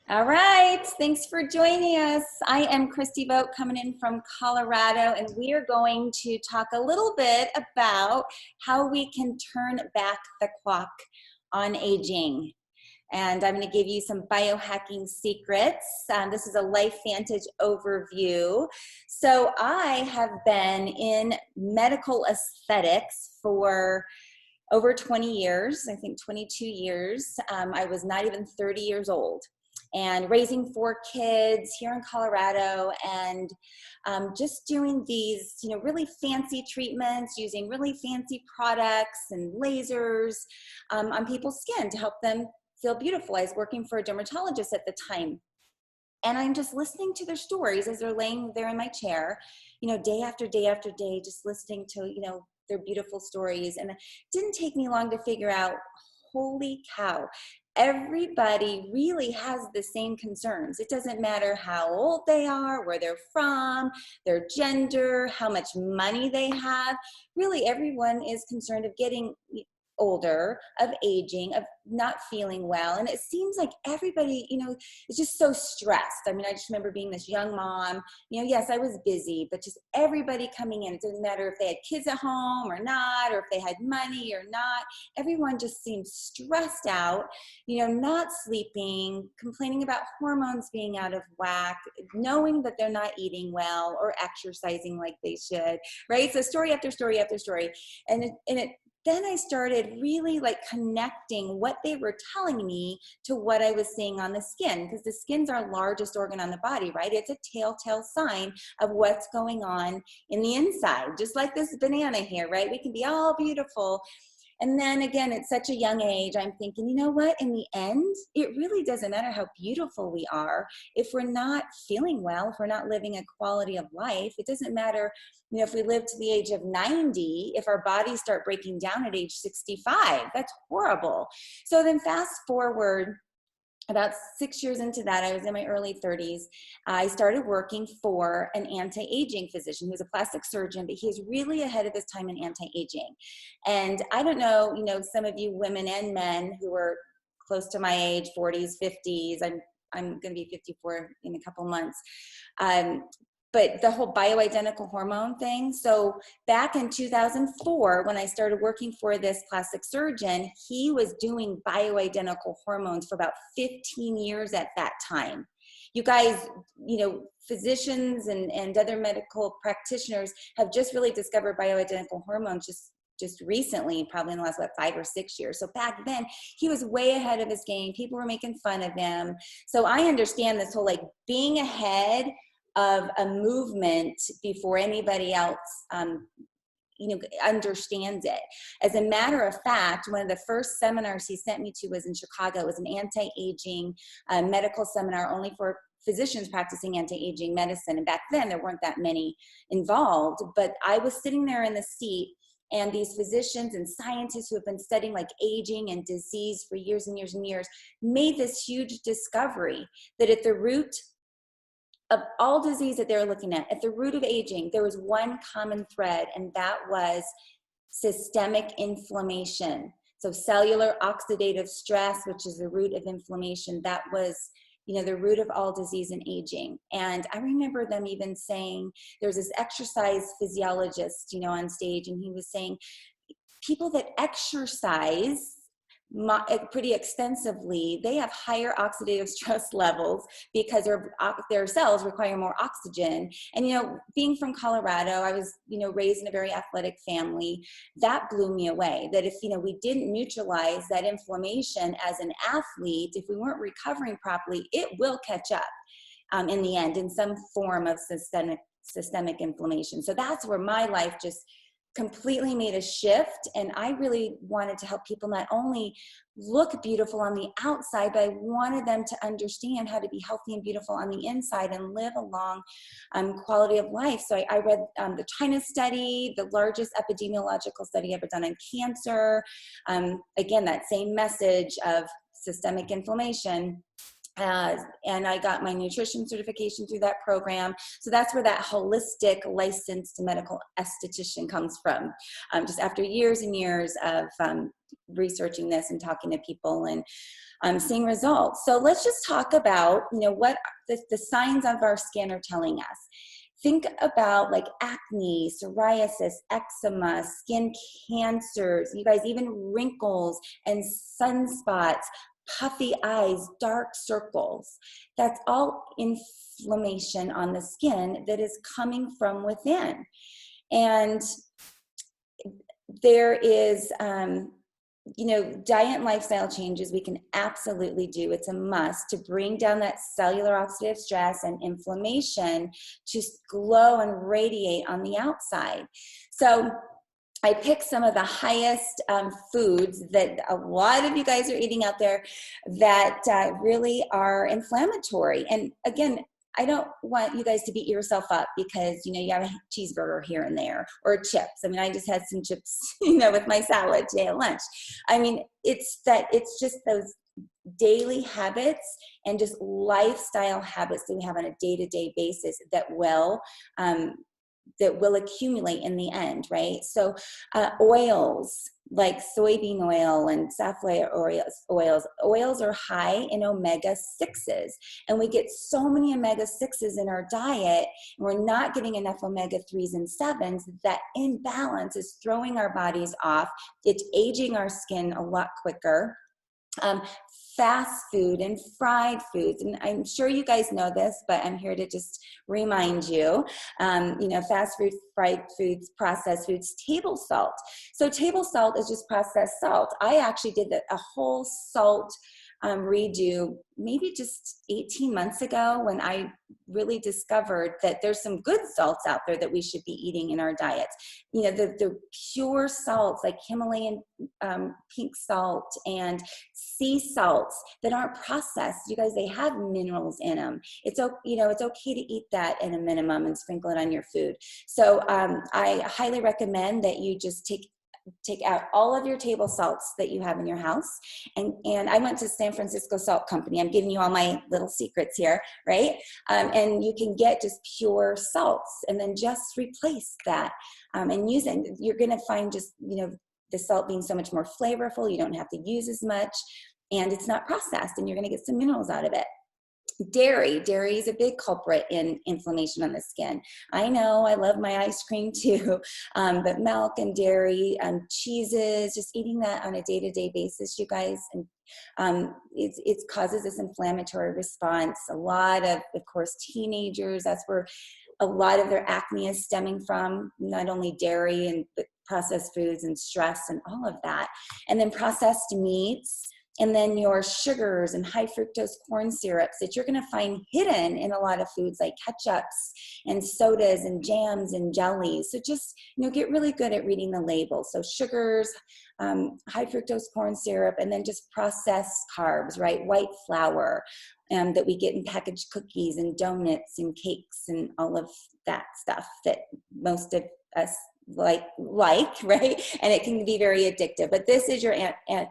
All right, thanks for joining us. I am Christi Vogt coming in from Colorado, and we are going to talk a little bit about how we can turn back the clock on aging. And I'm going to give you some biohacking secrets. This is a Life Vantage overview. So I have been in medical aesthetics for over 20 years, I think 22 years. I was not even 30 years old, and raising 4 kids here in Colorado, and just doing these, really fancy treatments using really fancy products and lasers on people's skin to help them feel beautiful. I was working for a dermatologist at the time, and I'm just listening to their stories as they're laying there in my chair, day after day after day, just listening to, their beautiful stories. And it didn't take me long to figure out, holy cow, everybody really has the same concerns. It doesn't matter how old they are, where they're from, their gender, how much money they have. Really, everyone is concerned of getting older, of aging, of not feeling well. And it seems like everybody, is just so stressed. I mean, I just remember being this young mom, yes, I was busy, but just everybody coming in. It didn't matter if they had kids at home or not, or if they had money or not. Everyone just seemed stressed out, not sleeping, complaining about hormones being out of whack, knowing that they're not eating well or exercising like they should, right? So story after story after story. Then I started really connecting what they were telling me to what I was seeing on the skin, because the skin's our largest organ on the body, right? It's a telltale sign of what's going on in the inside, just like this banana here, right? We can be all beautiful. And then again, at such a young age, I'm thinking, you know what? In the end, it really doesn't matter how beautiful we are. If we're not feeling well, if we're not living a quality of life, it doesn't matter, if we live to the age of 90, if our bodies start breaking down at age 65, that's horrible. So then fast forward, about 6 years into that, I was in my early 30s. I started working for an anti-aging physician who's a plastic surgeon, but he's really ahead of his time in anti-aging. And I don't know, some of you women and men who are close to my age, 40s, 50s, I'm going to be 54 in a couple months. But the whole bioidentical hormone thing. So back in 2004, when I started working for this plastic surgeon, he was doing bioidentical hormones for about 15 years at that time. You guys, physicians and other medical practitioners have just really discovered bioidentical hormones just recently, probably in the last 5 or 6 years. So back then he was way ahead of his game. People were making fun of him. So I understand this whole being ahead of a movement before anybody else understands it. As a matter of fact, one of the first seminars he sent me to was in Chicago. It was an anti-aging medical seminar only for physicians practicing anti-aging medicine. And back then there weren't that many involved, but I was sitting there in the seat, and these physicians and scientists who have been studying aging and disease for years and years and years made this huge discovery that at the root of all disease that they're looking at the root of aging, there was one common thread, and that was systemic inflammation. So cellular oxidative stress, which is the root of inflammation, that was, the root of all disease and aging. And I remember them even saying, there was this exercise physiologist, on stage, and he was saying, people that exercise pretty extensively, they have higher oxidative stress levels because their cells require more oxygen. And being from Colorado, I was raised in a very athletic family. That blew me away, that if we didn't neutralize that inflammation as an athlete, if we weren't recovering properly, it will catch up in the end in some form of systemic inflammation. So that's where my life just completely made a shift. And I really wanted to help people not only look beautiful on the outside, but I wanted them to understand how to be healthy and beautiful on the inside and live a long quality of life. So I read the China study, the largest epidemiological study ever done on cancer. Again, that same message of systemic inflammation. And I got my nutrition certification through that program. So that's where that holistic licensed medical esthetician comes from. Just after years and years of researching this and talking to people. And seeing results. So let's just talk about, what the signs of our skin are telling us. Think about like acne, psoriasis, eczema, skin cancers, you guys, even wrinkles and sunspots, puffy eyes, dark circles. That's all inflammation on the skin that is coming from within. And there is, diet and lifestyle changes we can absolutely do. It's a must to bring down that cellular oxidative stress and inflammation to glow and radiate on the outside. So I picked some of the highest foods that a lot of you guys are eating out there that really are inflammatory. And again, I don't want you guys to beat yourself up because, you have a cheeseburger here and there or chips. I mean, I just had some chips, with my salad today at lunch. I mean, it's just those daily habits and just lifestyle habits that we have on a day-to-day basis that will accumulate in the end, right? So oils like soybean oil and safflower oils are high in omega-6s, and we get so many omega-6s in our diet, and we're not getting enough omega-3s and 7s. That imbalance is throwing our bodies off. It's aging our skin a lot quicker. Fast food and fried foods, and I'm sure you guys know this, but I'm here to just remind you, fast food, fried foods, processed foods, table salt. So table salt is just processed salt. I actually did a whole salt redo maybe just 18 months ago when I really discovered that there's some good salts out there that we should be eating in our diets. The pure salts like Himalayan pink salt and sea salts that aren't processed. You guys, they have minerals in them. It's okay to eat that at a minimum and sprinkle it on your food. So I highly recommend that you just take out all of your table salts that you have in your house. And I went to San Francisco Salt Company. I'm giving you all my little secrets here, right? And you can get just pure salts and then just replace that and use it. You're going to find just, the salt being so much more flavorful. You don't have to use as much, and it's not processed, and you're going to get some minerals out of it. Dairy is a big culprit in inflammation on the skin. I know, I love my ice cream too, but milk and dairy, cheeses, just eating that on a day-to-day basis, you guys, and it causes this inflammatory response. A lot of course, teenagers, that's where a lot of their acne is stemming from, not only dairy and processed foods and stress and all of that. And then processed meats, and then your sugars and high fructose corn syrups that you're going to find hidden in a lot of foods like ketchups and sodas and jams and jellies. So just, get really good at reading the labels. So sugars, high fructose corn syrup, and then just processed carbs, right? White flour that we get in packaged cookies and donuts and cakes and all of that stuff that most of us like, right? And it can be very addictive, but this is your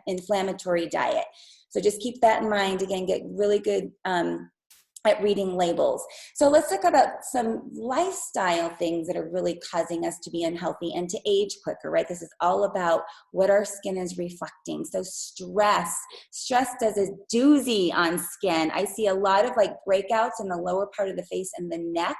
inflammatory diet. So just keep that in mind. Again, get really good at reading labels. So let's talk about some lifestyle things that are really causing us to be unhealthy and to age quicker, right? This is all about what our skin is reflecting. So stress does a doozy on skin. I see a lot of breakouts in the lower part of the face and the neck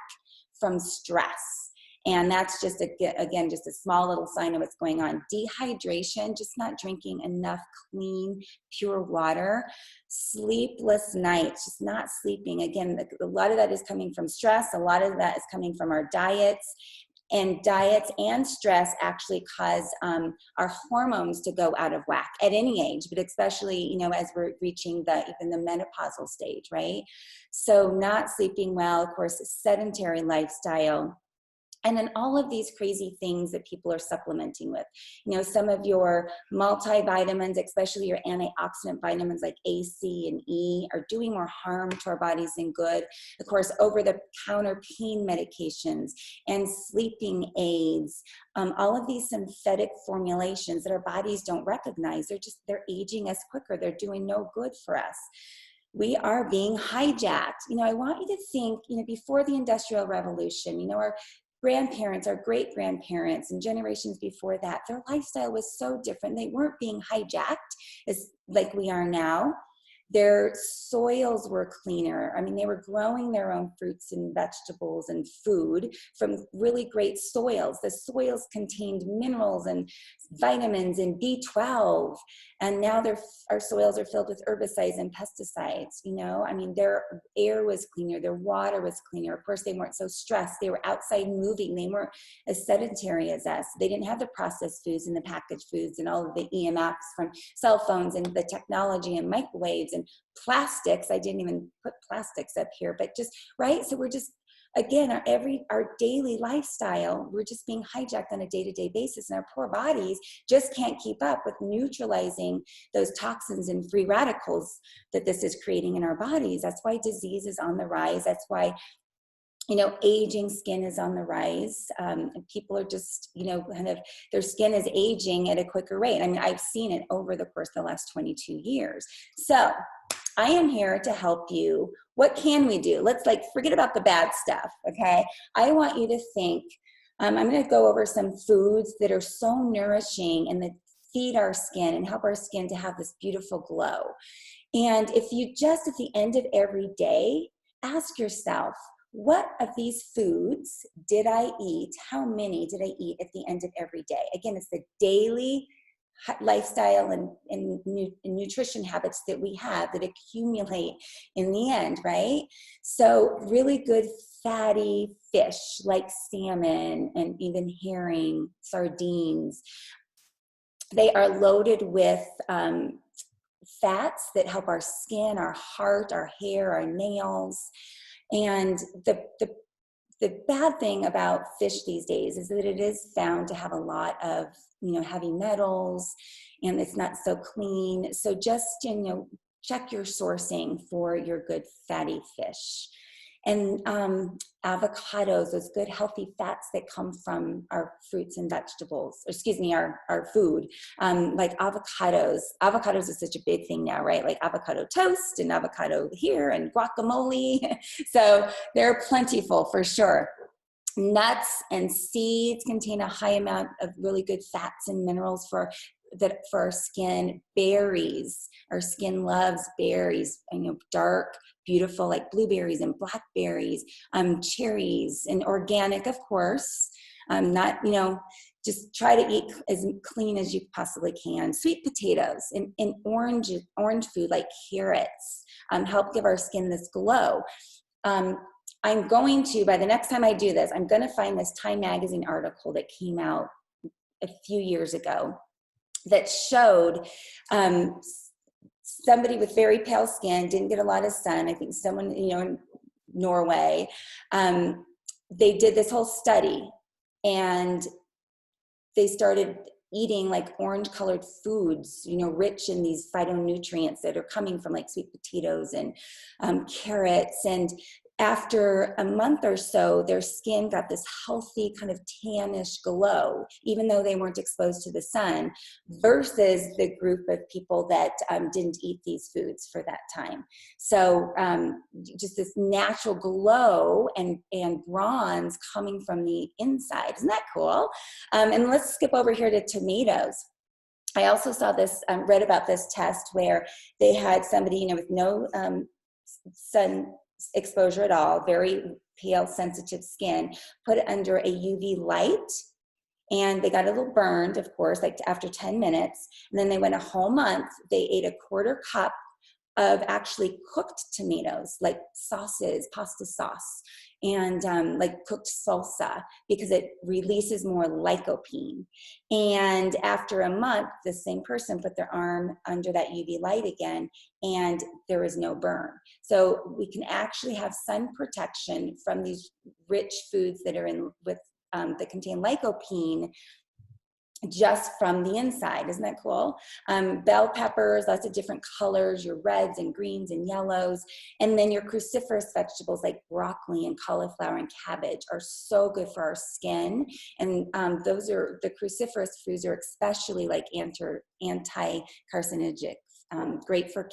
from stress. And that's just, again, just a small little sign of what's going on. Dehydration, just not drinking enough clean, pure water. Sleepless nights, just not sleeping. Again, a lot of that is coming from stress. A lot of that is coming from our diets. And diets and stress actually cause our hormones to go out of whack at any age, but especially, as we're reaching even the menopausal stage, right? So not sleeping well, of course, a sedentary lifestyle. And then all of these crazy things that people are supplementing with. Some of your multivitamins, especially your antioxidant vitamins like A, C, and E, are doing more harm to our bodies than good. Of course, over-the-counter pain medications and sleeping aids, all of these synthetic formulations that our bodies don't recognize. They're aging us quicker. They're doing no good for us. We are being hijacked. I want you to think, before the Industrial Revolution, our grandparents, our great-grandparents, and generations before that, their lifestyle was so different. They weren't being hijacked as like we are now. Their soils were cleaner. I mean, they were growing their own fruits and vegetables and food from really great soils. The soils contained minerals and vitamins and B12. And now our soils are filled with herbicides and pesticides, you know? I mean, their air was cleaner, their water was cleaner. Of course, they weren't so stressed. They were outside moving. They weren't as sedentary as us. They didn't have the processed foods and the packaged foods and all of the EMFs from cell phones and the technology and microwaves and plastics. I didn't even put plastics up here, but just, right? So we're just, again, our daily lifestyle, we're just being hijacked on a day-to-day basis, and our poor bodies just can't keep up with neutralizing those toxins and free radicals that this is creating in our bodies. That's why disease is on the rise. That's why, you know, aging skin is on the rise. And people are just, you know, kind of, their skin is aging at a quicker rate. I mean, I've seen it over the course of the last 22 years. So I am here to help you. What can we do? Let's forget about the bad stuff, okay? I want you to think, I'm gonna go over some foods that are so nourishing and that feed our skin and help our skin to have this beautiful glow. And if you just, at the end of every day, ask yourself, what of these foods did I eat? How many did I eat at the end of every day? Again, it's the daily lifestyle and nutrition habits that we have that accumulate in the end, right? So really good fatty fish like salmon and even herring, sardines. They are loaded with fats that help our skin, our heart, our hair, our nails. And the bad thing about fish these days is that it is found to have a lot of, you know, heavy metals, and it's not so clean. So just, you know, check your sourcing for your good fatty fish. And avocados, those good healthy fats that come from our fruits and vegetables, or excuse me, our food, like avocados. Avocados is such a big thing now, right? Like avocado toast and avocado here and guacamole. So they're plentiful for sure. Nuts and seeds contain a high amount of really good fats and minerals for our skin. Berries, our skin loves berries, you know, dark, beautiful, like blueberries and blackberries, cherries, and organic, of course. Not, you know, just try to eat as clean as you possibly can. Sweet potatoes and orange food like carrots help give our skin this glow. I'm going to, by the next time I do this, I'm going to find this Time Magazine article that came out a few years ago that showed somebody with very pale skin, didn't get a lot of sun. I think someone, you know, in Norway, they did this whole study, and they started eating like orange colored foods, you know, rich in these phytonutrients that are coming from like sweet potatoes and carrots. And after a month or so, their skin got this healthy kind of tannish glow, even though they weren't exposed to the sun, versus the group of people that didn't eat these foods for that time. So just this natural glow and bronze coming from the inside. Isn't that cool? And let's skip over here to tomatoes. I also saw this, read about this test where they had somebody, you know, with no sun exposure at all, very pale, sensitive skin, put it under a UV light, and they got a little burned, of course, like after 10 minutes. And then they went a whole month. They ate a quarter cup of actually cooked tomatoes, like sauces, pasta sauce, and like cooked salsa, because it releases more lycopene. And after a month, the same person put their arm under that UV light again, and there was no burn. So we can actually have sun protection from these rich foods that are in with that contain lycopene, just from the inside. Isn't that cool? Bell peppers, lots of different colors, your reds and greens and yellows. And then your cruciferous vegetables like broccoli and cauliflower and cabbage are so good for our skin. And those are, the cruciferous foods are especially like anti-carcinogenic, great for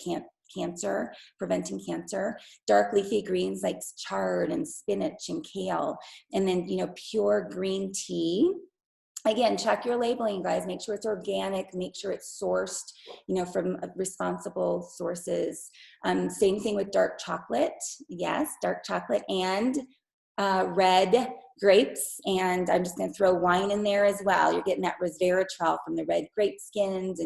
cancer, preventing cancer. Dark leafy greens like chard and spinach and kale. And then, you know, pure green tea Again, check your labeling, guys. Make sure it's organic. Make sure it's sourced, from responsible sources. Same thing with dark chocolate. Yes, dark chocolate and red grapes. And I'm just going to throw wine in there as well. You're getting that resveratrol from the red grape skins,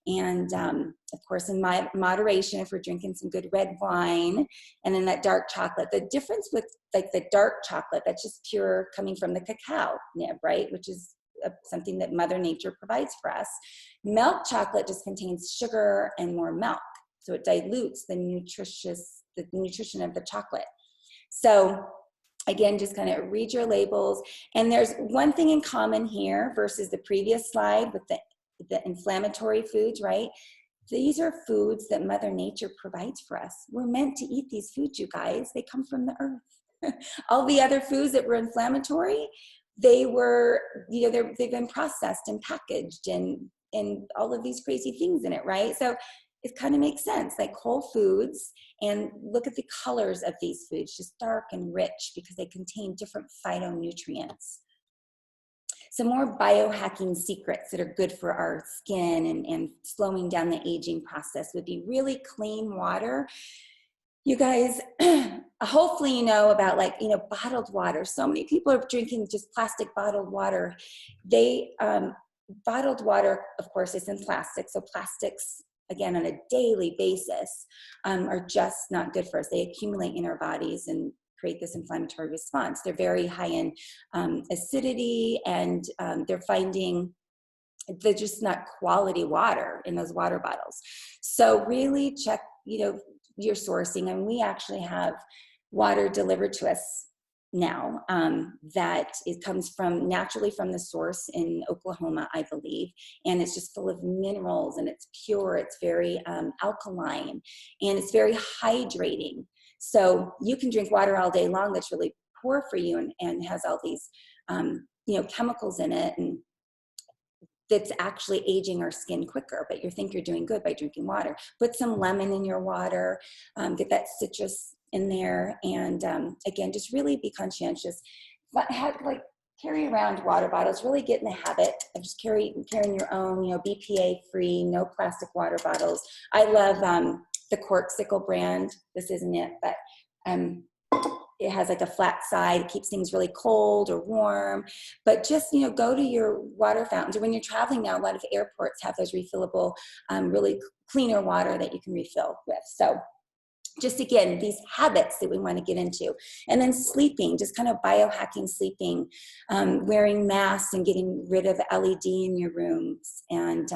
and of course, in my moderation, if we're drinking some good red wine, and then that dark chocolate. The difference with like the dark chocolate, that's just pure coming from the cacao nib, right? Which is something that Mother Nature provides for us. Milk chocolate just contains sugar and more milk, so it dilutes the nutrition of the chocolate. So again, just kind of read your labels. And there's one thing in common here versus the previous slide with the inflammatory foods, right? These are foods that Mother Nature provides for us. We're meant to eat these foods, you guys. They come from the earth. All the other foods that were inflammatory, they've been processed and packaged and all of these crazy things in it, right? So it kind of makes sense, like whole foods, and look at the colors of these foods, just dark and rich because they contain different phytonutrients. Some more biohacking secrets that are good for our skin and slowing down the aging process would be really clean water. You guys, hopefully you know about bottled water. So many people are drinking just plastic bottled water. Bottled water, of course, is in plastic. So plastics, again, on a daily basis, are just not good for us. They accumulate in our bodies and create this inflammatory response. They're very high in acidity, and they're just not quality water in those water bottles. So really check, your sourcing. And we actually have water delivered to us now that it comes naturally from the source in Oklahoma, I believe. And it's just full of minerals, and it's pure. It's very alkaline, and it's very hydrating. So you can drink water all day long that's really poor for you and has all these, chemicals in it, and that's actually aging our skin quicker, but you think you're doing good by drinking water. Put some lemon in your water, get that citrus in there, and again, just really be conscientious. But carry around water bottles. Really get in the habit of just carrying your own, BPA free, no plastic water bottles. I love the Corksicle brand. This isn't it, but it has like a flat side. It keeps things really cold or warm. But just, go to your water fountains. Or when you're traveling now, a lot of airports have those refillable, really cleaner water that you can refill with. So just again, these habits that we want to get into. And then sleeping, just kind of biohacking sleeping, wearing masks and getting rid of LED in your rooms, and,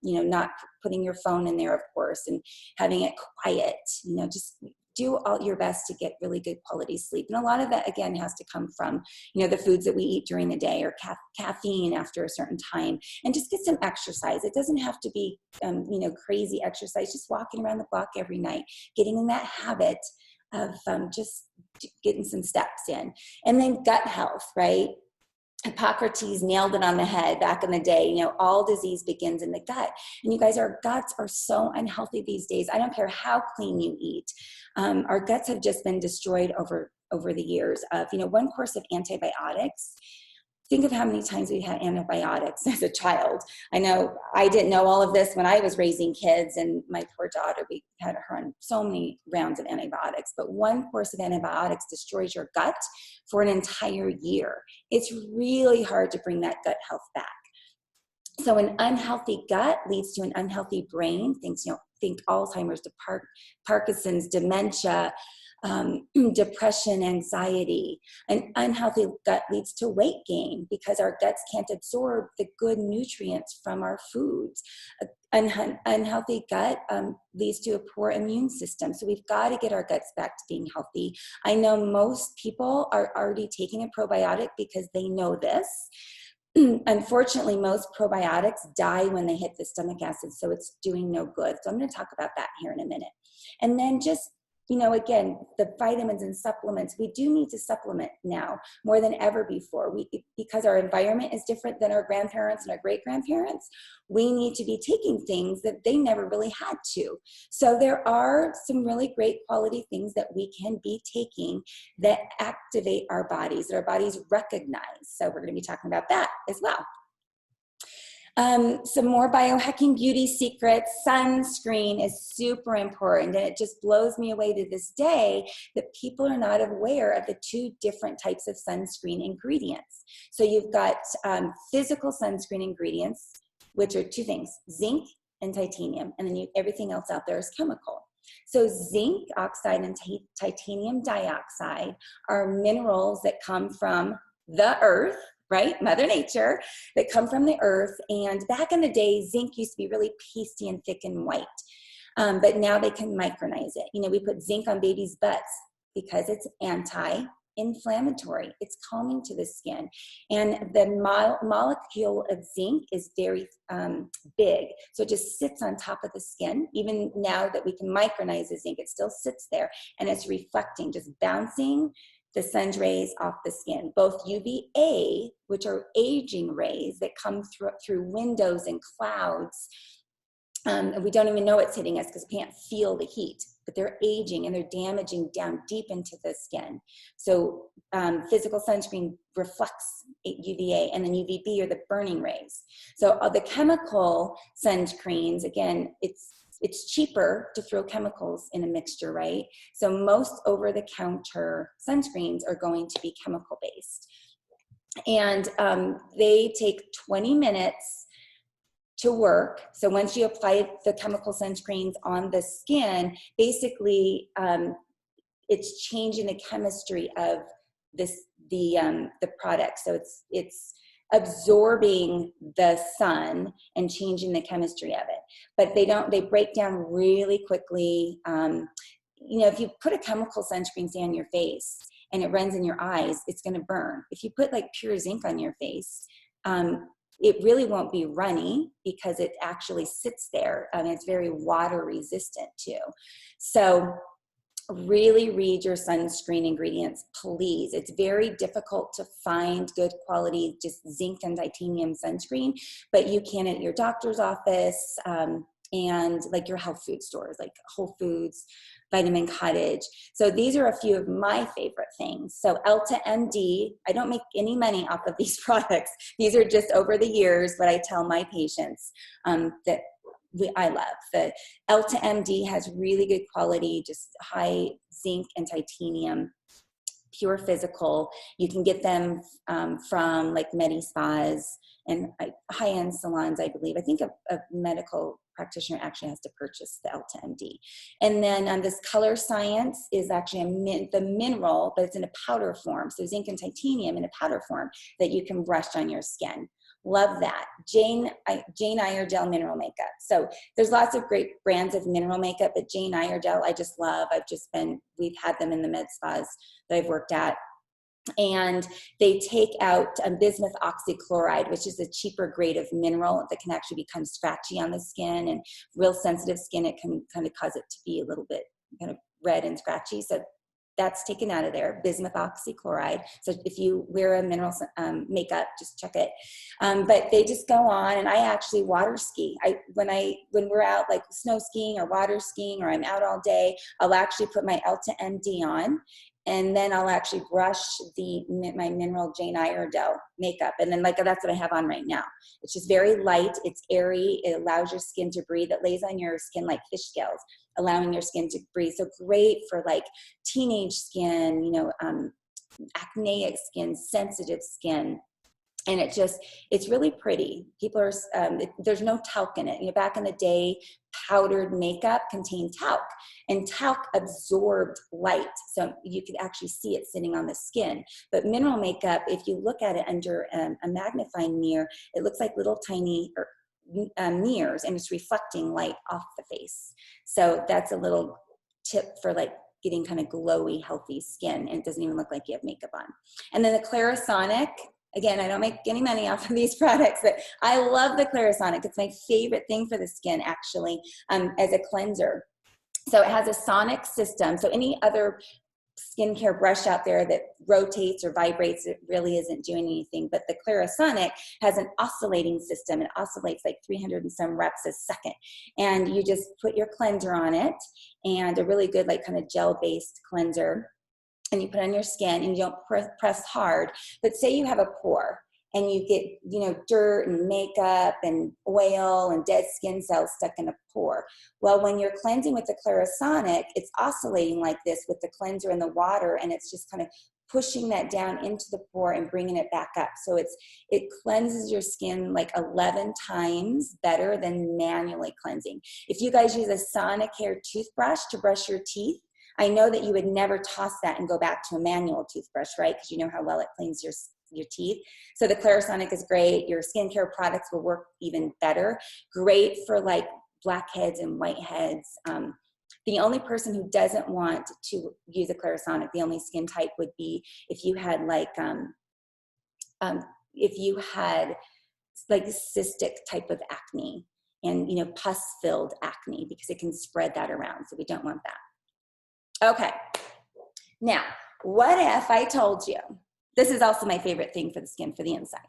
not putting your phone in there, of course, and having it quiet, just do all your best to get really good quality sleep. And a lot of that, again, has to come from, the foods that we eat during the day, or caffeine after a certain time, and just get some exercise. It doesn't have to be, crazy exercise, just walking around the block every night, getting in that habit of just getting some steps in. And then gut health, right? Hippocrates nailed it on the head back in the day. All disease begins in the gut. And you guys, our guts are so unhealthy these days. I don't care how clean you eat. Our guts have just been destroyed over the years of, one course of antibiotics. Think of how many times we had antibiotics as a child. I know I didn't know all of this when I was raising kids, and my poor daughter, we had her on so many rounds of antibiotics. But one course of antibiotics destroys your gut for an entire year. It's really hard to bring that gut health back. So an unhealthy gut leads to an unhealthy brain. Think Alzheimer's, Parkinson's, dementia, depression, anxiety. An unhealthy gut leads to weight gain because our guts can't absorb the good nutrients from our foods. An unhealthy gut leads to a poor immune system. So we've got to get our guts back to being healthy. I know most people are already taking a probiotic because they know this. Unfortunately, most probiotics die when they hit the stomach acid, so it's doing no good. So I'm going to talk about that here in a minute. And then just, again, the vitamins and supplements, we do need to supplement now more than ever before. Because our environment is different than our grandparents and our great-grandparents, we need to be taking things that they never really had to. So there are some really great quality things that we can be taking that activate our bodies, that our bodies recognize. So we're going to be talking about that as well. Some more biohacking beauty secrets. Sunscreen is super important, and it just blows me away to this day that people are not aware of the two different types of sunscreen ingredients. So you've got physical sunscreen ingredients, which are two things: zinc and titanium, and then everything else out there is chemical. So zinc oxide and titanium dioxide are minerals that come from the earth, right? Mother Nature, that come from the earth. And back in the day, zinc used to be really pasty and thick and white. But now they can micronize it. You know, we put zinc on babies' butts because it's anti-inflammatory. It's calming to the skin. And the molecule of zinc is very big. So it just sits on top of the skin. Even now that we can micronize the zinc, it still sits there and it's reflecting, just bouncing the sun's rays off the skin. Both UVA, which are aging rays that come through windows and clouds, and we don't even know it's hitting us because we can't feel the heat, but they're aging and they're damaging down deep into the skin. So physical sunscreen reflects UVA, and then UVB are the burning rays. So the chemical sunscreens, again, it's cheaper to throw chemicals in a mixture, right? So most over-the-counter sunscreens are going to be chemical-based. And they take 20 minutes to work. So once you apply the chemical sunscreens on the skin, basically it's changing the chemistry of the product. So it's absorbing the sun and changing the chemistry of it. But they break down really quickly. You know, if you put a chemical sunscreen, say, on your face and it runs in your eyes, it's going to burn. If you put like pure zinc on your face, it really won't be runny because it actually sits there, and it's very water resistant too. So really read your sunscreen ingredients, please. It's very difficult to find good quality, just zinc and titanium sunscreen, but you can at your doctor's office and like your health food stores, like Whole Foods, Vitamin Cottage. So these are a few of my favorite things. So Elta MD, I don't make any money off of these products. These are just over the years what I tell my patients that I love. The Elta MD has really good quality, just high zinc and titanium, pure physical. You can get them from like Medi Spas and high-end salons, I believe. I think a medical practitioner actually has to purchase the Elta MD. And then this Color Science is actually the mineral, but it's in a powder form. So zinc and titanium in a powder form that you can brush on your skin. Love that. Jane Iredale mineral makeup. So there's lots of great brands of mineral makeup, but Jane Iredale I just love. We've had them in the med spas that I've worked at. And they take out bismuth oxychloride, which is a cheaper grade of mineral that can actually become scratchy on the skin, and real sensitive skin, it can kind of cause it to be a little bit kind of red and scratchy. So that's taken out of there, bismuth oxychloride. So if you wear a mineral makeup, just check it. But they just go on, and I actually water ski. When we're out like snow skiing or water skiing, or I'm out all day, I'll actually put my Elta MD on, and then I'll actually brush my mineral Jane Iredale makeup. And then that's what I have on right now. It's just very light, it's airy, it allows your skin to breathe. It lays on your skin like fish scales, allowing your skin to breathe. So great for like teenage skin, you know, acneic skin, sensitive skin. And it's really pretty. People are, there's no talc in it. You know, back in the day, powdered makeup contained talc, and talc absorbed light. So you could actually see it sitting on the skin. But mineral makeup, if you look at it under a magnifying mirror, it looks like little tiny mirrors, and it's reflecting light off the face. So that's a little tip for like getting kind of glowy, healthy skin, and it doesn't even look like you have makeup on. And then the Clarisonic. Again, I don't make any money off of these products, but I love the Clarisonic. It's my favorite thing for the skin, actually, as a cleanser. So it has a sonic system. So any other skincare brush out there that rotates or vibrates, it really isn't doing anything. But the Clarisonic has an oscillating system. It oscillates like 300 and some reps a second. And you just put your cleanser on it, and a really good like kind of gel-based cleanser. And you put it on your skin, and you don't press hard. But say you have a pore and you get, you know, dirt and makeup and oil and dead skin cells stuck in a pore. Well, when you're cleansing with the Clarisonic, it's oscillating like this with the cleanser and the water, and it's just kind of pushing that down into the pore and bringing it back up. So it cleanses your skin like 11 times better than manually cleansing. If you guys use a Sonicare toothbrush to brush your teeth, I know that you would never toss that and go back to a manual toothbrush, right? Because you know how well it cleans your teeth. So the Clarisonic is great. Your skincare products will work even better. Great for like blackheads and whiteheads. The only person who doesn't want to use a Clarisonic, the only skin type would be if you had like cystic type of acne and, you know, pus-filled acne, because it can spread that around. So we don't want that. Okay. Now, what if I told you, this is also my favorite thing for the skin, for the inside.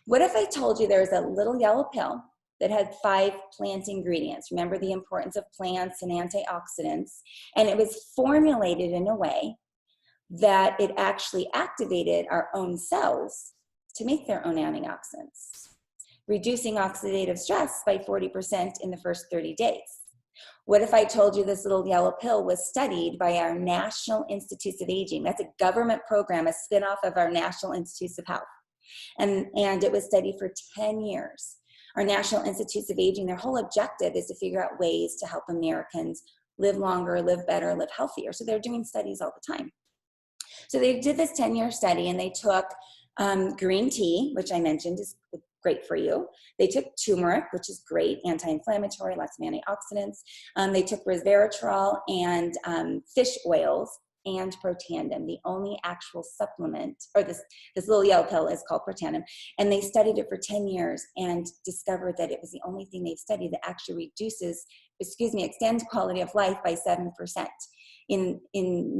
What if I told you there's a little yellow pill that had 5 plant ingredients? Remember the importance of plants and antioxidants. And it was formulated in a way that it actually activated our own cells to make their own antioxidants, reducing oxidative stress by 40% in the first 30 days. What if I told you this little yellow pill was studied by our National Institutes of Aging? That's a government program, a spinoff of our National Institutes of Health. And it was studied for 10 years. Our National Institutes of Aging, their whole objective is to figure out ways to help Americans live longer, live better, live healthier. So they're doing studies all the time. So they did this 10-year study, and they took green tea, which I mentioned is great for you. They took turmeric, which is great, anti-inflammatory, lots of antioxidants. They took resveratrol and fish oils and Protandim. The only actual supplement, or this little yellow pill, is called Protandim. And they studied it for 10 years and discovered that it was the only thing they've studied that actually extends quality of life by 7% in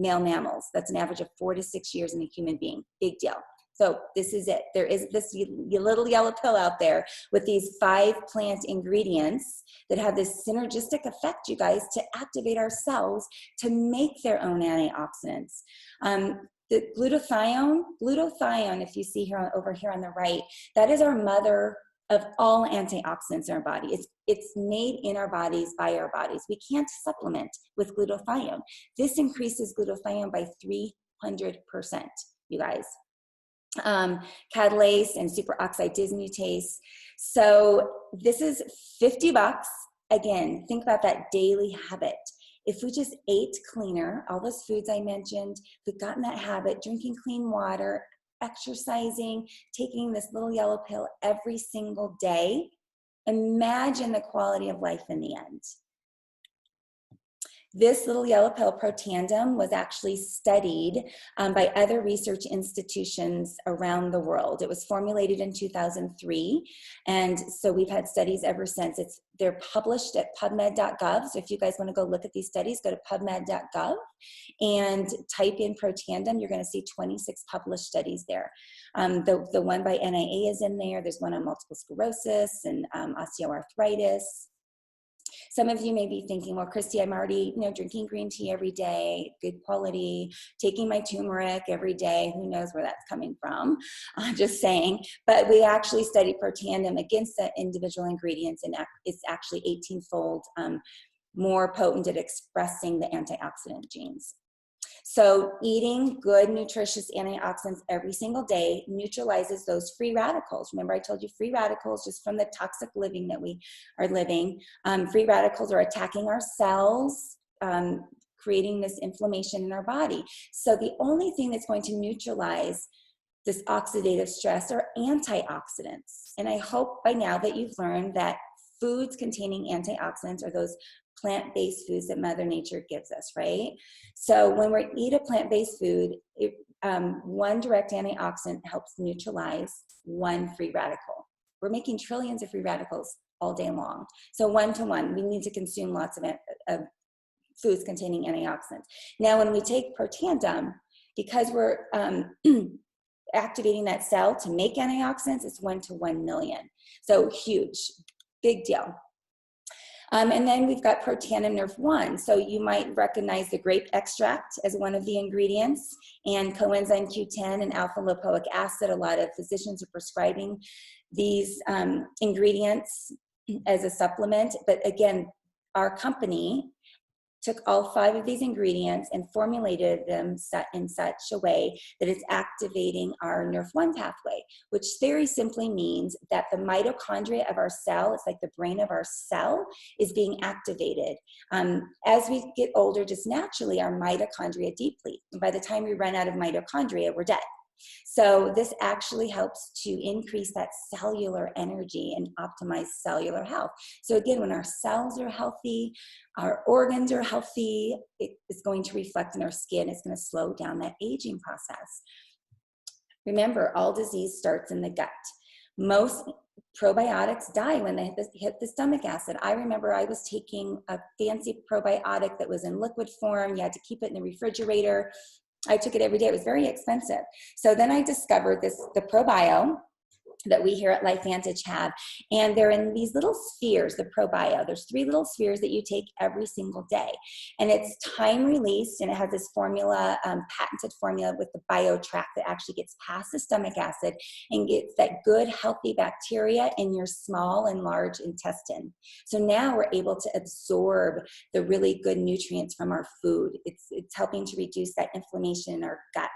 male mammals. That's an average of 4 to 6 years in a human being. Big deal. So this is it. There is this little yellow pill out there with these 5 plant ingredients that have this synergistic effect, you guys, to activate our cells to make their own antioxidants. The glutathione, if you see here over here on the right, that is our mother of all antioxidants in our body. It's made in our bodies by our bodies. We can't supplement with glutathione. This increases glutathione by 300%, you guys. Catalase and superoxide dismutase. So this is $50. Again, think about that daily habit. If we just ate cleaner, all those foods I mentioned, we've gotten that habit, drinking clean water, exercising, taking this little yellow pill every single day, imagine the quality of life in the end. This little yellow pill, Protandim, was actually studied by other research institutions around the world. It was formulated in 2003, and so we've had studies ever since. They're published at PubMed.gov, so if you guys want to go look at these studies, go to PubMed.gov and type in Protandim. You're going to see 26 published studies there. The one by NIA is in there. There's one on multiple sclerosis and osteoarthritis. Some of you may be thinking, well, Christy, I'm already, drinking green tea every day, good quality, taking my turmeric every day. Who knows where that's coming from? I'm just saying. But we actually studied Protandim against the individual ingredients, and it's actually 18-fold more potent at expressing the antioxidant genes. So eating good, nutritious antioxidants every single day neutralizes those free radicals. Remember, I told you free radicals, just from the toxic living that we are living. Free radicals are attacking our cells, creating this inflammation in our body. So the only thing that's going to neutralize this oxidative stress are antioxidants. And I hope by now that you've learned that foods containing antioxidants are those plant-based foods that Mother Nature gives us, right? So when we eat a plant-based food, one direct antioxidant helps neutralize one free radical. We're making trillions of free radicals all day long. So 1-to-1, we need to consume lots of foods containing antioxidants. Now, when we take Protandim, because we're activating that cell to make antioxidants, it's 1 to 1 million. So huge, big deal. And then we've got Protandim Nerve 1. So you might recognize the grape extract as one of the ingredients, and coenzyme Q10 and alpha lipoic acid. A lot of physicians are prescribing these ingredients as a supplement. But again, our company took all 5 of these ingredients and formulated them in such a way that it's activating our NRF1 pathway, which very simply means that the mitochondria of our cell, it's like the brain of our cell, is being activated. As we get older, just naturally, our mitochondria deplete. And by the time we run out of mitochondria, we're dead. So this actually helps to increase that cellular energy and optimize cellular health. So again, when our cells are healthy, our organs are healthy, it is going to reflect in our skin. It's going to slow down that aging process. Remember, all disease starts in the gut. Most probiotics die when they hit the stomach acid. I remember I was taking a fancy probiotic that was in liquid form. You had to keep it in the refrigerator. I took it every day. It was very expensive. So then I discovered the ProBio that we here at LifeVantage have, and they're in these little spheres, the ProBio. There's 3 little spheres that you take every single day, and it's time released, and it has this formula, patented formula with the BioTrack that actually gets past the stomach acid and gets that good healthy bacteria in your small and large intestine. So now we're able to absorb the really good nutrients from our food. It's helping to reduce that inflammation in our gut.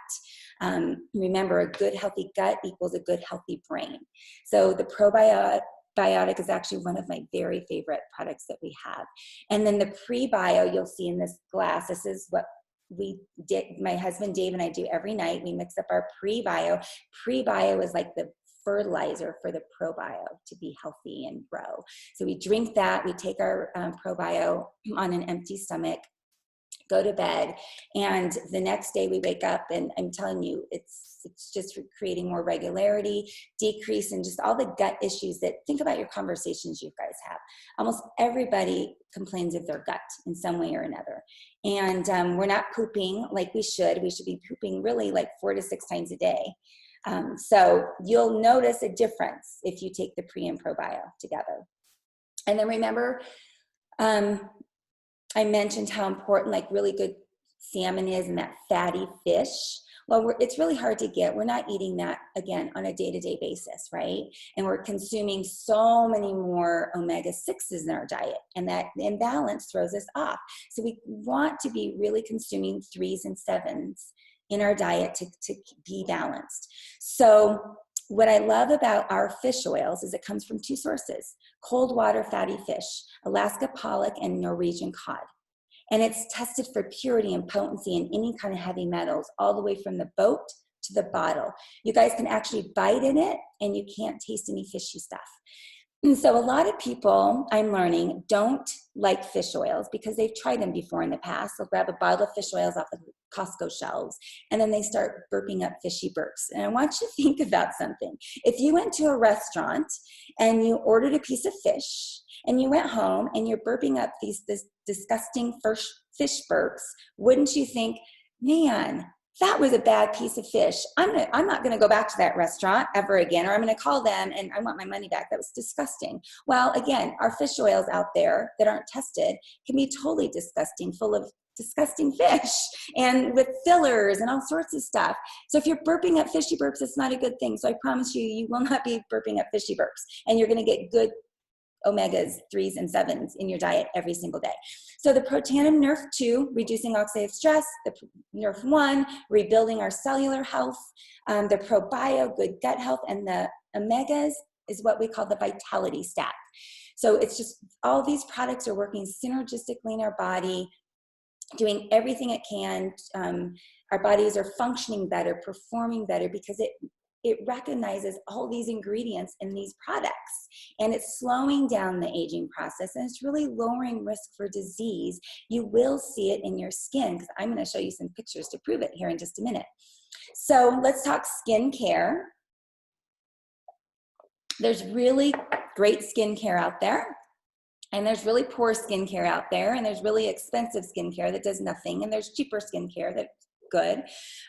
Remember, a good healthy gut equals a good healthy brain. So the probiotic is actually one of my very favorite products that we have. And then the pre-bio, you'll see in this glass, this is what we did, my husband Dave and I do every night. We mix up our pre-bio. Pre-bio is like the fertilizer for the probio to be healthy and grow. So we drink that, we take our probio on an empty stomach, go to bed, and the next day we wake up, and I'm telling you, it's just creating more regularity, decrease in just all the gut issues that, think about your conversations you guys have. Almost everybody complains of their gut in some way or another. And we're not pooping like we should. We should be pooping really like 4 to 6 times a day. So you'll notice a difference if you take the pre and probio together. And then remember, I mentioned how important like really good salmon is and that fatty fish. Well, it's really hard to get. We're not eating that, again, on a day-to-day basis, right? And we're consuming so many more omega-6s in our diet, and that imbalance throws us off. So we want to be really consuming 3s and 7s in our diet to be balanced. So what I love about our fish oils is it comes from 2 sources: cold water fatty fish, Alaska pollock and Norwegian cod. And it's tested for purity and potency in any kind of heavy metals, all the way from the boat to the bottle. You guys can actually bite in it and you can't taste any fishy stuff. And so a lot of people, I'm learning, don't like fish oils because they've tried them before in the past. They'll grab a bottle of fish oils off the Costco shelves, and then they start burping up fishy burps. And I want you to think about something. If you went to a restaurant and you ordered a piece of fish, and you went home and you're burping up this disgusting fish burps, wouldn't you think, man, that was a bad piece of fish. I'm not gonna go back to that restaurant ever again, or I'm gonna call them and I want my money back. That was disgusting. Well, again, our fish oils out there that aren't tested can be totally disgusting, full of disgusting fish and with fillers and all sorts of stuff. So if you're burping up fishy burps, it's not a good thing. So I promise you, you will not be burping up fishy burps, and you're gonna get good omegas, 3s and 7s in your diet every single day. So the Protandim Nerf 2, reducing oxidative stress, the Nerf 1, rebuilding our cellular health, the ProBio, good gut health, and the omegas is what we call the vitality stack. So it's just all these products are working synergistically in our body, doing everything it can. Our bodies are functioning better, performing better, because it recognizes all these ingredients in these products, and it's slowing down the aging process, and it's really lowering risk for disease. You will see it in your skin, because I'm going to show you some pictures to prove it here in just a minute. So let's talk skincare. There's really great skincare out there, and there's really poor skincare out there, and there's really expensive skincare that does nothing, and there's cheaper skincare that's good.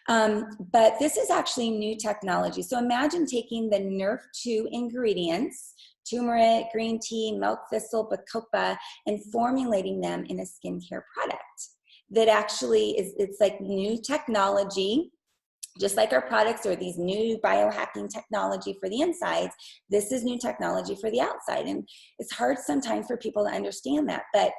But this is actually new technology. So imagine taking the Nerf 2 ingredients, turmeric, green tea, milk thistle, bacopa, and formulating them in a skincare product that actually it's like new technology. Just like our products are these new biohacking technology for the insides, this is new technology for the outside. And it's hard sometimes for people to understand that, but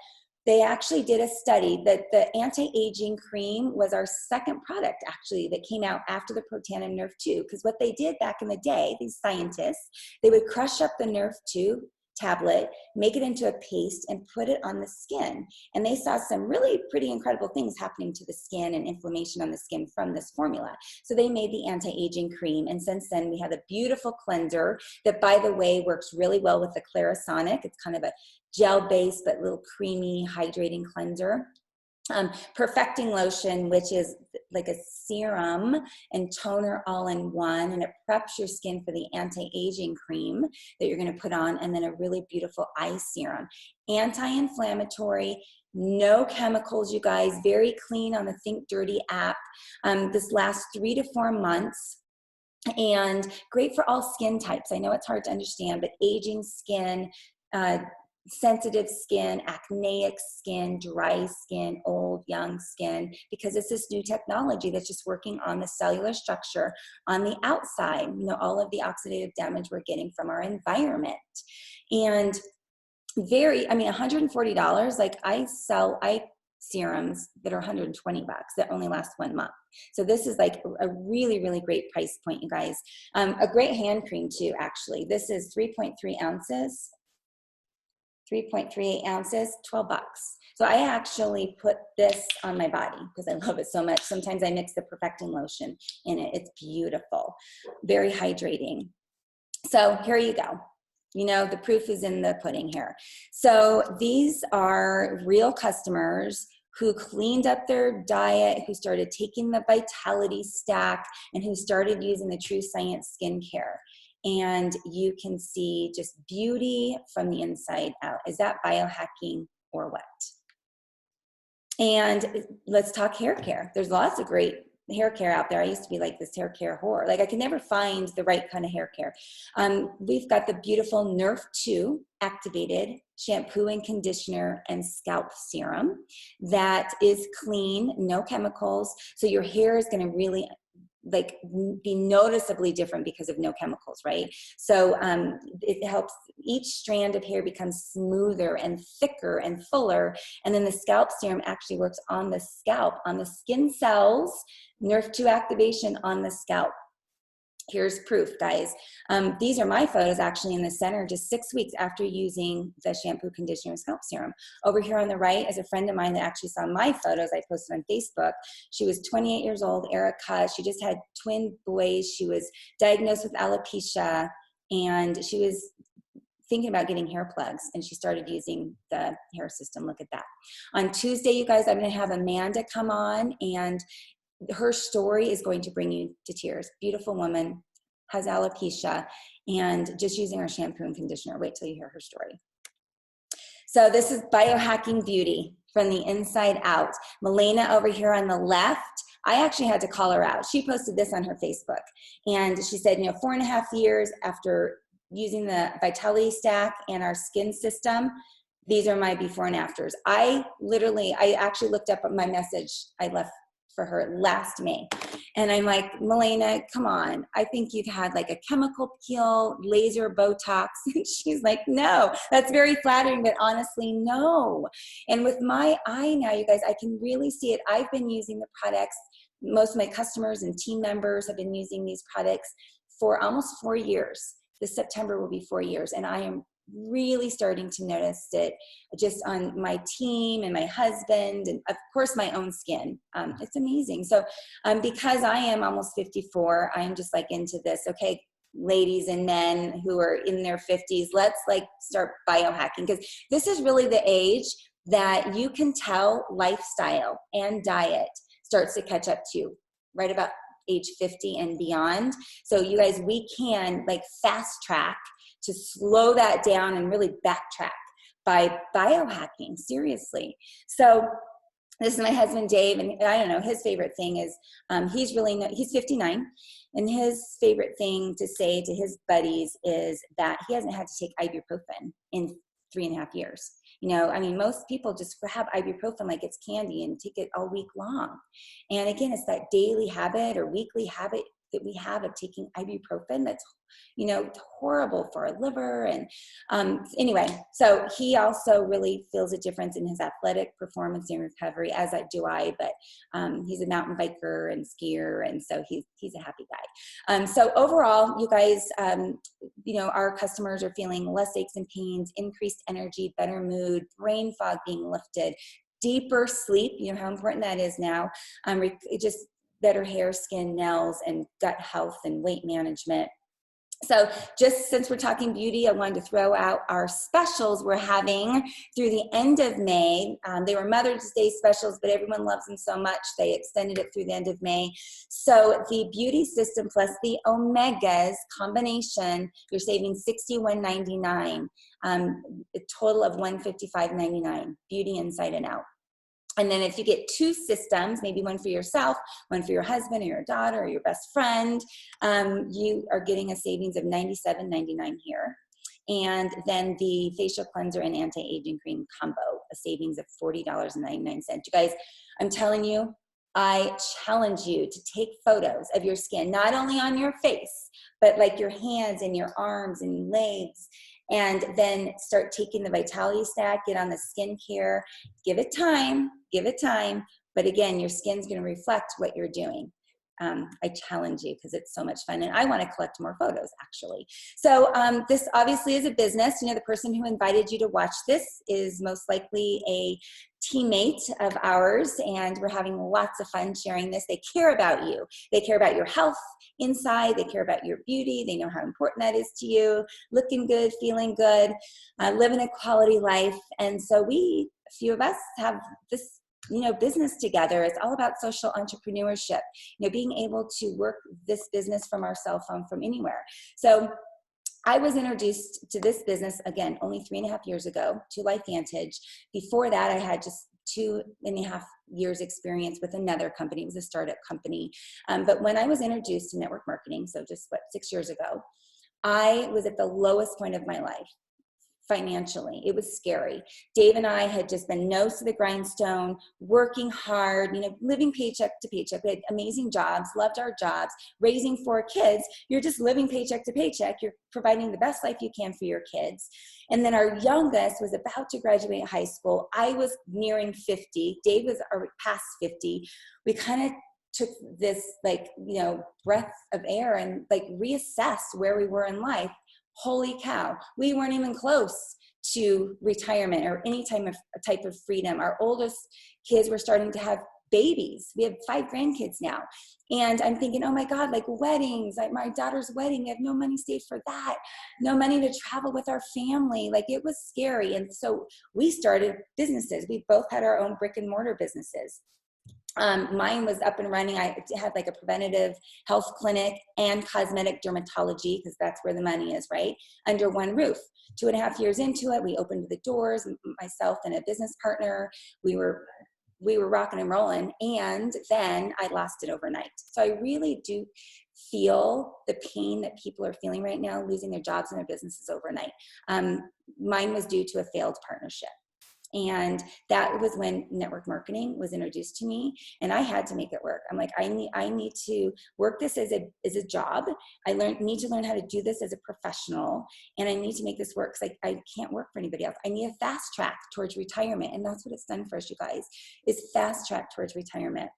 they actually did a study that the anti-aging cream was our second product actually that came out after the Protandim Nerve 2. Because what they did back in the day, these scientists, they would crush up the Nerve 2 tablet, make it into a paste, and put it on the skin. And they saw some really pretty incredible things happening to the skin and inflammation on the skin from this formula. So they made the anti-aging cream. And since then, we have a beautiful cleanser that, by the way, works really well with the Clarisonic. It's kind of a gel-based but little creamy, hydrating cleanser. Perfecting lotion, which is like a serum and toner all in one, and it preps your skin for the anti-aging cream that you're going to put on, and then a really beautiful eye serum. Anti-inflammatory, no chemicals, you guys, very clean on the Think Dirty app. This lasts 3 to 4 months. And great for all skin types. I know it's hard to understand, but aging skin, sensitive skin, acneic skin, dry skin, old, young skin, because it's this new technology that's just working on the cellular structure on the outside, you know, all of the oxidative damage we're getting from our environment. And $140, like I sell eye serums that are $120 that only last 1 month. So this is like a really, really great price point, you guys. A great hand cream too, actually. This is 3.3 ounces. 3.38 ounces, $12. So I actually put this on my body because I love it so much. Sometimes I mix the perfecting lotion in it. It's beautiful, very hydrating. So here you go. You know, the proof is in the pudding here. So these are real customers who cleaned up their diet, who started taking the Vitality Stack, and who started using the True Science skincare. And you can see just beauty from the inside out. Is that biohacking or what? And let's talk hair care. There's lots of great hair care out there. I used to be like this hair care whore. Like I could never find the right kind of hair care. We've got the beautiful Nerve 2 activated shampoo and conditioner and scalp serum that is clean, no chemicals. So your hair is going to really like be noticeably different because of no chemicals, right? So it helps each strand of hair become smoother and thicker and fuller. And then the scalp serum actually works on the scalp, on the skin cells, Nerve 2 activation on the scalp. Here's proof, guys. These are my photos actually in the center just 6 weeks after using the shampoo, conditioner, and scalp serum. Over here on the right is a friend of mine that actually saw my photos I posted on Facebook. She was 28 years old, Erica. She just had twin boys. She was diagnosed with alopecia, and she was thinking about getting hair plugs, and she started using the hair system. Look at that. On Tuesday, you guys, I'm going to have Amanda come on, and her story is going to bring you to tears. Beautiful woman, has alopecia, and just using our shampoo and conditioner. Wait till you hear her story. So this is biohacking beauty from the inside out. Milena over here on the left, I actually had to call her out. She posted this on her Facebook, and she said, 4.5 years after using the Vitality Stack and our skin system, these are my before and afters. I actually looked up my message I left for her last May. And I'm like, Milena, come on. I think you've had like a chemical peel, laser, Botox. And she's like, no, that's very flattering, but honestly, no. And with my eye now, you guys, I can really see it. I've been using the products. Most of my customers and team members have been using these products for almost 4 years. This September will be 4 years. And I am really starting to notice it just on my team and my husband, and of course my own skin. It's amazing. So because I am almost 54, I'm just like into this. Okay, ladies and men who are in their 50s, let's like start biohacking, because this is really the age that you can tell lifestyle and diet starts to catch up to, right about age 50 and beyond. So you guys, we can like fast track to slow that down and really backtrack by biohacking, seriously. So This is my husband, Dave, and I don't know, his favorite thing is, he's 59, and his favorite thing to say to his buddies is that he hasn't had to take ibuprofen in 3.5 years. You know, I mean, most people just grab ibuprofen like it's candy and take it all week long. And again, it's that daily habit or weekly habit that we have of taking ibuprofen that's, you know, horrible for our liver. And anyway, so he also really feels a difference in his athletic performance and recovery, as do I, but he's a mountain biker and skier, and so he's a happy guy. So overall, you guys, you know, our customers are feeling less aches and pains, increased energy, better mood, brain fog being lifted, deeper sleep, you know how important that is now, just better hair, skin, nails, and gut health and weight management. So just since we're talking beauty, I wanted to throw out our specials we're having through the end of May. They were Mother's Day specials, but everyone loves them so much, they extended it through the end of May. So the Beauty System plus the Omegas combination, you're saving $61.99, a total of $155.99, beauty inside and out. And then if you get 2 systems, maybe one for yourself, one for your husband or your daughter or your best friend, you are getting a savings of $97.99 here. And then the facial cleanser and anti-aging cream combo, a savings of $40.99. You guys, I'm telling you, I challenge you to take photos of your skin, not only on your face, but like your hands and your arms and legs, and then start taking the Vitality Stack, get on the skincare, give it time, but again, your skin's gonna reflect what you're doing. I challenge you because it's so much fun, and I want to collect more photos actually. So this obviously is a business. You know, the person who invited you to watch this is most likely a teammate of ours, and we're having lots of fun sharing this. They care about you. They care about your health inside. They care about your beauty. They know how important that is to you, looking good, feeling good, living a quality life. And so a few of us have this, you know, business together. It's all about social entrepreneurship, you know, being able to work this business from our cell phone from anywhere. So I was introduced to this business, again, only 3.5 years ago, to LifeVantage. Before that, I had just 2.5 years experience with another company. It was a startup company. But when I was introduced to network marketing, so just 6 years ago, I was at the lowest point of my life. Financially, it was scary. Dave and I had just been nose to the grindstone, working hard, you know, living paycheck to paycheck. We had amazing jobs, loved our jobs, raising 4 kids. You're just living paycheck to paycheck. You're providing the best life you can for your kids. And then our youngest was about to graduate high school. I was nearing 50. Dave was past 50. We kind of took this, like, you know, breath of air and like reassessed where we were in life. Holy cow, we weren't even close to retirement or any type of freedom. Our oldest kids were starting to have babies. We have 5 grandkids now. And I'm thinking, oh my God, like weddings, like my daughter's wedding, we have no money saved for that, no money to travel with our family. Like it was scary. And so we started businesses. We both had our own brick and mortar businesses. Mine was up and running. I had like a preventative health clinic and cosmetic dermatology, because that's where the money is, right? Under one roof. 2.5 years into it, we opened the doors, myself and a business partner. We were rocking and rolling, and then I lost it overnight. So I really do feel the pain that people are feeling right now, losing their jobs and their businesses overnight. Mine was due to a failed partnership. And that was when network marketing was introduced to me, and I had to make it work. I'm like, I need to work this as a job. I need to learn how to do this as a professional, and I need to make this work because I can't work for anybody else. I need a fast track towards retirement, and that's what it's done for us, you guys, is fast track towards retirement.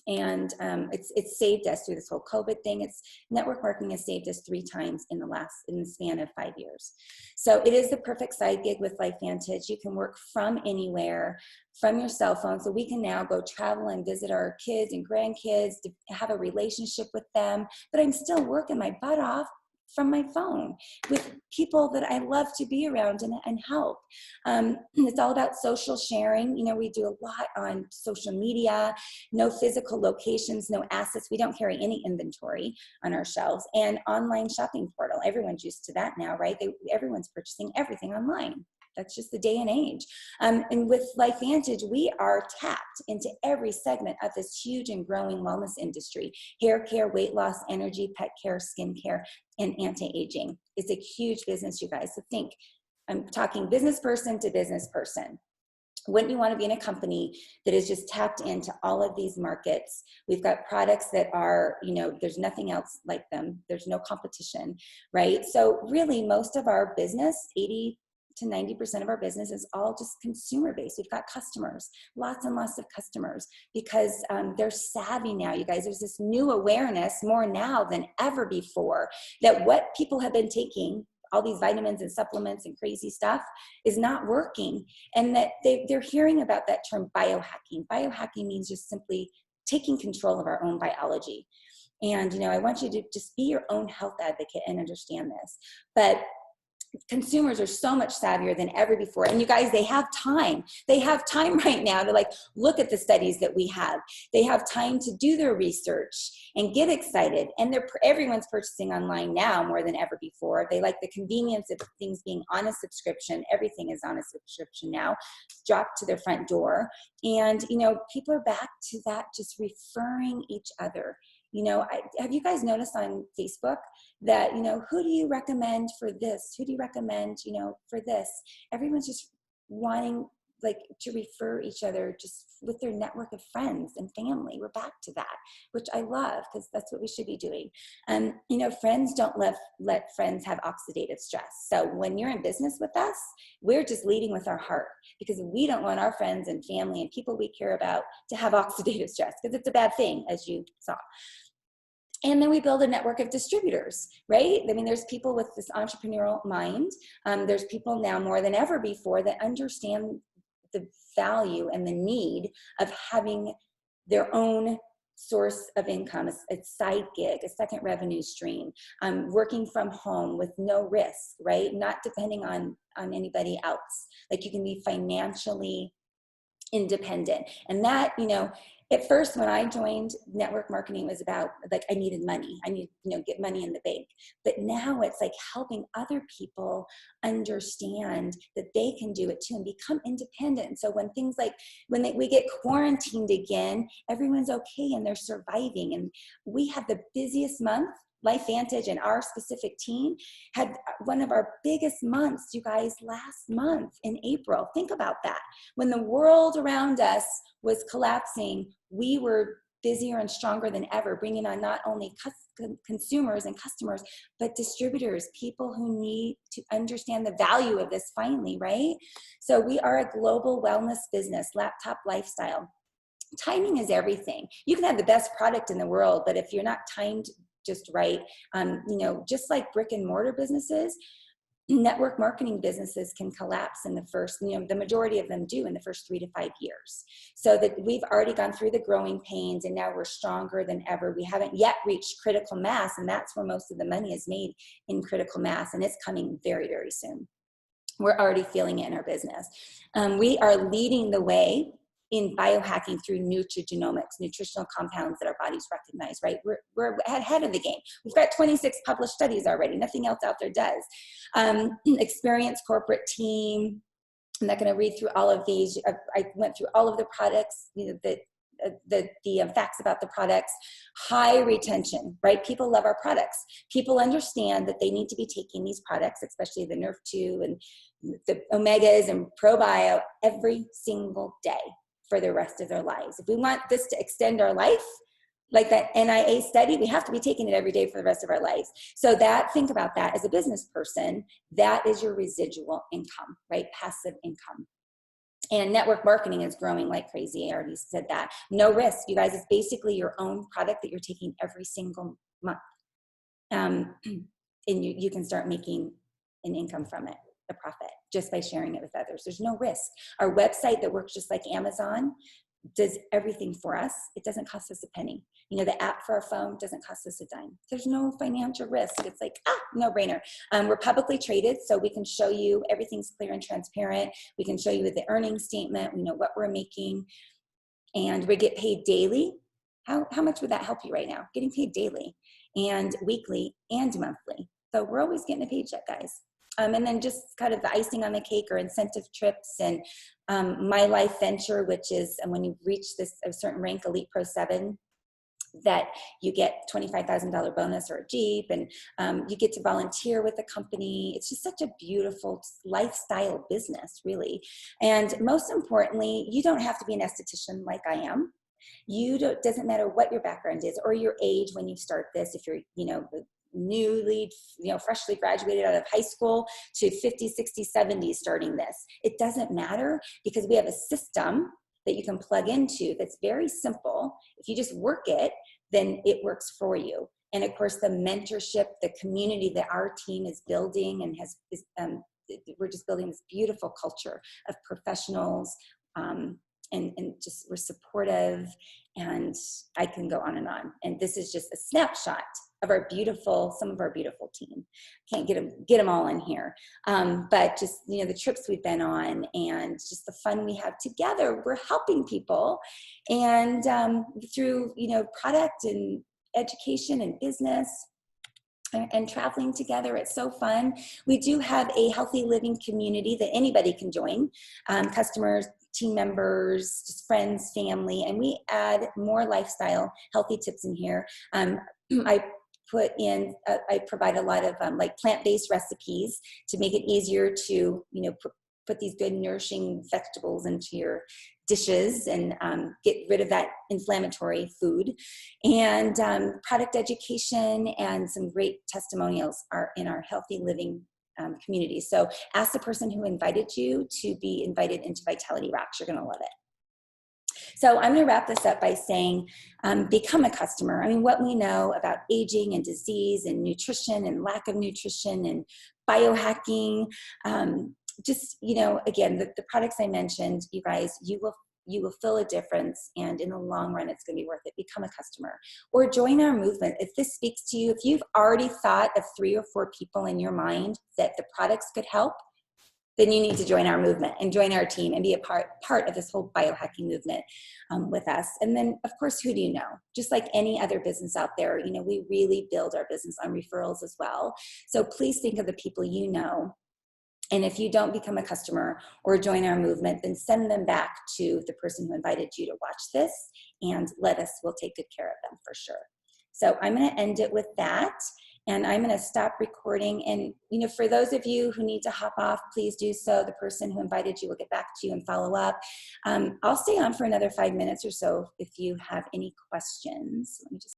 And it's saved us through this whole COVID thing. Network marketing has saved us 3 times in the span of 5 years. So it is the perfect side gig with LifeVantage. You can work from anywhere, from your cell phone. So we can now go travel and visit our kids and grandkids, to have a relationship with them, but I'm still working my butt off from my phone with people that I love to be around and help. It's all about social sharing. You know, we do a lot on social media, no physical locations, no assets. We don't carry any inventory on our shelves, and online shopping portal. Everyone's used to that now, right? Everyone's purchasing everything online. That's just the day and age. And with LifeVantage, we are tapped into every segment of this huge and growing wellness industry. Hair care, weight loss, energy, pet care, skin care, and anti-aging. It's a huge business, you guys. So think, I'm talking business person to business person. Wouldn't you want to be in a company that is just tapped into all of these markets? We've got products that are, there's nothing else like them. There's no competition, right? So really most of our business, 80 to 90% of our business is all just consumer based. We've got customers, lots and lots of customers, because they're savvy now, you guys. There's this new awareness more now than ever before that what people have been taking, all these vitamins and supplements and crazy stuff, is not working. And that they're hearing about that term biohacking. Biohacking means just simply taking control of our own biology. And, I want you to just be your own health advocate and understand this. But consumers are so much savvier than ever before. And you guys, they have time. They have time right now to look at the studies that we have. They have time to do their research and get excited. And everyone's purchasing online now more than ever before. They like the convenience of things being on a subscription. Everything is on a subscription now, dropped to their front door. And, people are back to that, just referring each other. Have you guys noticed on Facebook that, who do you recommend for this? Who do you recommend, for this? Everyone's just wanting to refer each other just with their network of friends and family. We're back to that, which I love, because that's what we should be doing. Friends don't let friends have oxidative stress. So when you're in business with us, we're just leading with our heart, because we don't want our friends and family and people we care about to have oxidative stress, because it's a bad thing, as you saw. And then we build a network of distributors, right? I mean, there's people with this entrepreneurial mind. There's people now more than ever before that understand the value and the need of having their own source of income, a side gig, a second revenue stream, working from home with no risk, right? Not depending on anybody else. You can be financially independent. And that, at first when I joined network marketing, it was about I needed money. I need, get money in the bank. But now it's helping other people understand that they can do it too and become independent. So when things we get quarantined again, everyone's okay and they're surviving. And we have the busiest month. LifeVantage and our specific team had one of our biggest months, you guys, last month in April. Think about that. When the world around us was collapsing, we were busier and stronger than ever, bringing on not only consumers and customers, but distributors, people who need to understand the value of this finally, right? So we are a global wellness business, laptop lifestyle. Timing is everything. You can have the best product in the world, but if you're not timed just right, just like brick and mortar businesses, network marketing businesses can collapse in the first, the majority of them do in the first 3 to 5 years. So that we've already gone through the growing pains and now we're stronger than ever. We haven't yet reached critical mass, and that's where most of the money is made, in critical mass, and it's coming very, very soon. We're already feeling it in our business. We are leading the way in biohacking through nutrigenomics, nutritional compounds that our bodies recognize, right? We're ahead of the game. We've got 26 published studies already. Nothing else out there does. Experienced corporate team. I'm not going to read through all of these. I went through all of the products, the facts about the products. High retention, right? People love our products. People understand that they need to be taking these products, especially the Nerf 2 and the Omegas and ProBio, every single day for the rest of their lives. If we want this to extend our life, like that NIA study, we have to be taking it every day for the rest of our lives. So think about that as a business person, that is your residual income, right? Passive income. And network marketing is growing like crazy. I already said that. No risk, you guys. It's basically your own product that you're taking every single month. And you can start making an income from it, a profit, just by sharing it with others. There's no risk. Our website that works just like Amazon does everything for us. It doesn't cost us a penny. The app for our phone doesn't cost us a dime. There's no financial risk. It's no brainer. We're publicly traded, so we can show you everything's clear and transparent. We can show you the earnings statement. We know what we're making, and we get paid daily. How much would that help you right now? Getting paid daily and weekly and monthly. So we're always getting a paycheck, guys. And then just kind of the icing on the cake or incentive trips and My Life Venture, which is when you reach this a certain rank, Elite Pro 7, that you get $25,000 bonus or a Jeep, and you get to volunteer with the company. It's just such a beautiful lifestyle business, really. And most importantly, you don't have to be an esthetician like I am. Doesn't matter what your background is or your age when you start this. If you're, newly, freshly graduated out of high school to 50, 60, 70 starting this, it doesn't matter, because we have a system that you can plug into that's very simple. If you just work it, then it works for you. And of course, the mentorship, the community that our team is building we're just building this beautiful culture of professionals, and just we're supportive, and I can go on. And this is just a snapshot of some of our beautiful team. Can't get them all in here. But just, the trips we've been on and just the fun we have together, we're helping people. And through, product and education and business and traveling together, it's so fun. We do have a healthy living community that anybody can join, customers, team members, just friends, family, and we add more lifestyle healthy tips in here. I provide a lot of like plant-based recipes to make it easier to, put these good nourishing vegetables into your dishes and get rid of that inflammatory food. And product education and some great testimonials are in our healthy living community. So ask the person who invited you to be invited into Vitality Rocks. You're going to love it. So I'm going to wrap this up by saying, become a customer. I mean, what we know about aging and disease and nutrition and lack of nutrition and biohacking, just, again, the products I mentioned, you guys, you will feel a difference, and in the long run, it's going to be worth it. Become a customer or join our movement. If this speaks to you, if you've already thought of 3 or 4 people in your mind that the products could help, then you need to join our movement and join our team and be a part of this whole biohacking movement with us. And then, of course, who do you know? Just like any other business out there, we really build our business on referrals as well. So please think of the people you know. And if you don't become a customer or join our movement, then send them back to the person who invited you to watch this, and we'll take good care of them for sure. So I'm going to end it with that. And I'm going to stop recording. And, for those of you who need to hop off, please do so. The person who invited you will get back to you and follow up. I'll stay on for another 5 minutes or so if you have any questions. Let me just